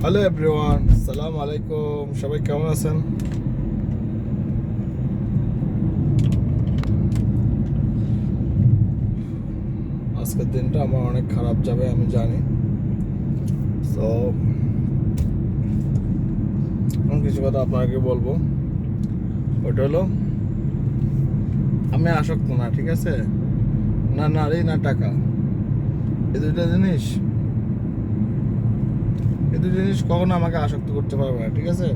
Hello everyone, সালাম আলাইকুম। সবাই কেমন আছেন? আজকের দিনটা আমার অনেক খারাপ যাবে আমি জানি। সো কিছু কথা আপনাকে বলবো। ওটা হলো, আমি আসক্ত না, ঠিক আছে? না নারী না টাকা, এই দুটো জিনিস কখনো আমাকে আসক্ত করতে পারবে না, ঠিক আছে?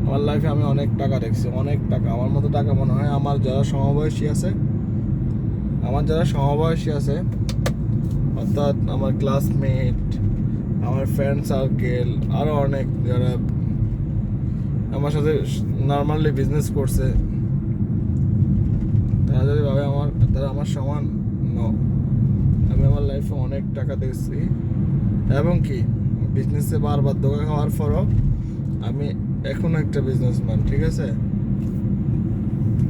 আমার লাইফে আমি অনেক টাকা দেখছি, অনেক টাকা। আমার মতো টাকা মনে হয় আমার যারা সমবয়সী আছে, অর্থাৎ আমার ক্লাসমেট, আমার ফ্রেন্ড সার্কেল, আরও অনেক যারা আমার সাথে নর্মালি বিজনেস করছে, তারা যদি ভাবে তারা আমার সমান, আমি আমার লাইফে অনেক টাকা দেখছি, এবং কি বিজনেসে বারবার ধোকা খাওয়ার পরও আমি এখনো একটা বিজনেসম্যান, ঠিক আছে?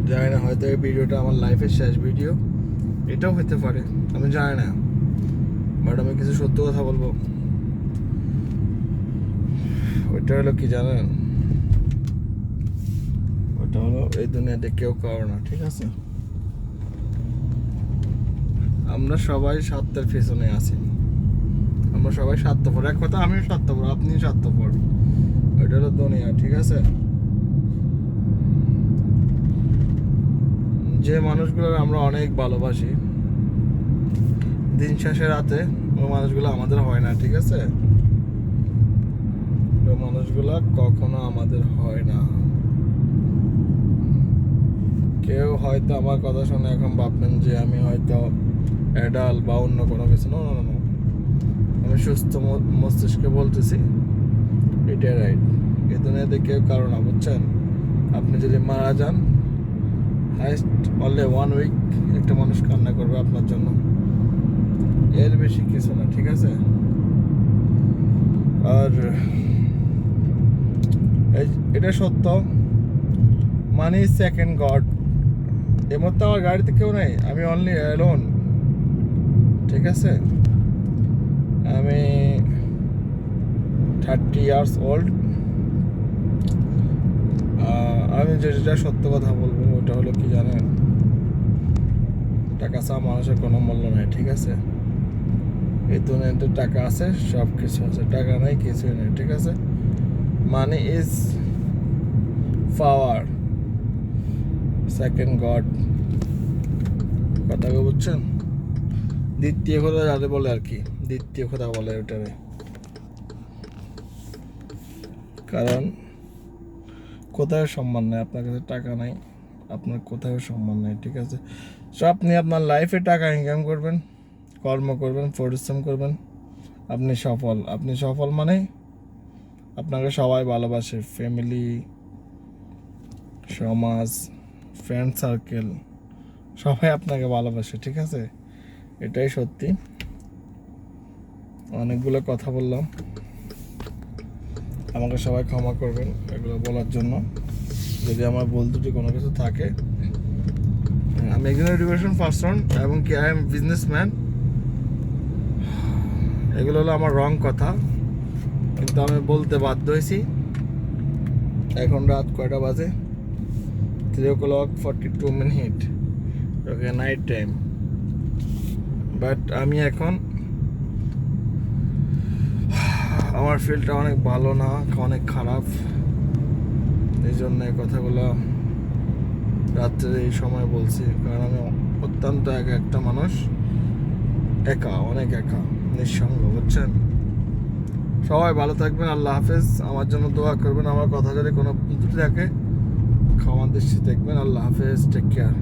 জানি না, হয়তো এই ভিডিওটা আমার লাইফের শেষ ভিডিও, এটাও হতে পারে, আমি জানি না। বাট আমি কিছু সত্য কথা বলবো। ওইটা হলো কি জানেন? ওটা হলো, এই দুনিয়াতে কেউ কারো না, ঠিক আছে? আমরা সবাই স্বার্থের পেছনে আছি, আমরা সবাই স্বার্থপর। এক কথা, আমিও স্বার্থপর, আপনি স্বার্থপর। ওইটা হলো দুনিয়া, ঠিক আছে? যে মানুষগুলো আমরা অনেক ভালোবাসি, দিন শেষে রাতে ওই মানুষগুলো আমাদের হয় না, ঠিক আছে? ওই মানুষগুলো কখনো আমাদের হয় না। কেউ হয়তো আমার কথা শুনে এখন ভাববেন যে আমি হয়তো অ্যাডাল বা অন্য কোনো কিছু। না, আমি সুস্থ মস্তিষ্কে বলতেছি, এটাই রাইট। এই দুনিয়াতে কেউ কারো না, বুঝছেন? আপনি যদি মারা যান, হাইস্ট অনলি 1 উইক একটা মানুষ কান্না করবে আপনার জন্য, এর বেশি কিছু না, ঠিক আছে? আর এটা সত্য, মানি সেকেন্ড গড। এর মধ্যে আমার গাড়িতে কেউ নেই, আমি অনলি অ্যালোন, ঠিক আছে? আমি 30 ইয়ার্স ওল্ড। আমি যেটা সত্য কথা বলবো ওটা হলো কি জানেন? টাকা ছাড়া মানুষের কোনো মূল্য নেই, ঠিক আছে? এই দুনিয়াতে টাকা আছে, সব কিছু আছে, টাকা নাই কিছুই নেই, ঠিক আছে? Money is power, second god. কথাকে বুঝছেন? দ্বিতীয় কথা যাদের বলে আর কি, দ্বিতীয় কথা বলে ওটারে। কারণ কোথাও সম্মান নেই, আপনার কাছে টাকা নাই, আপনার কোথাও সম্মান নেই, ঠিক আছে? সো আপনি আপনার লাইফে টাকা ইনকাম করবেন, কর্ম করবেন, পরিশ্রম করবেন, আপনি সফল মানে আপনাকে সবাই ভালোবাসে, ফ্যামিলি, সমাজ, ফ্রেন্ড সার্কেল, সবাই আপনাকে ভালোবাসে, ঠিক আছে? এটাই সত্যি। অনেকগুলো কথা বললাম, আমাকে সবাই ক্ষমা করবেন এগুলো বলার জন্য, যদি আমার ভুল ত্রুটি কোনো কিছু থাকে। আমি একজন এডুকেশন পার্সন, এবং কি আই এম বিজনেসম্যান। এগুলো হলো আমার রং কথা, কিন্তু আমি বলতে বাধ্য হয়েছি। এখন রাত কয়টা বাজে? 3:42। ওকে, নাইট টাইম। বাট আমি এখন, আমার ফিলটা অনেক ভালো না, অনেক খারাপ। এই জন্য এই কথাগুলো রাত্রে এই সময় বলছি, কারণ আমি অত্যন্ত একটা মানুষ, একা, অনেক একা, নিঃসঙ্গ, বুঝছেন? সবাই ভালো থাকবেন, আল্লাহ হাফেজ। আমার জন্য দোয়া করবেন, আমার কথা যদি কোনো ত্রুটি থাকে ক্ষমা দৃষ্টি দেখবেন। আল্লাহ হাফেজ, টেক কেয়ার।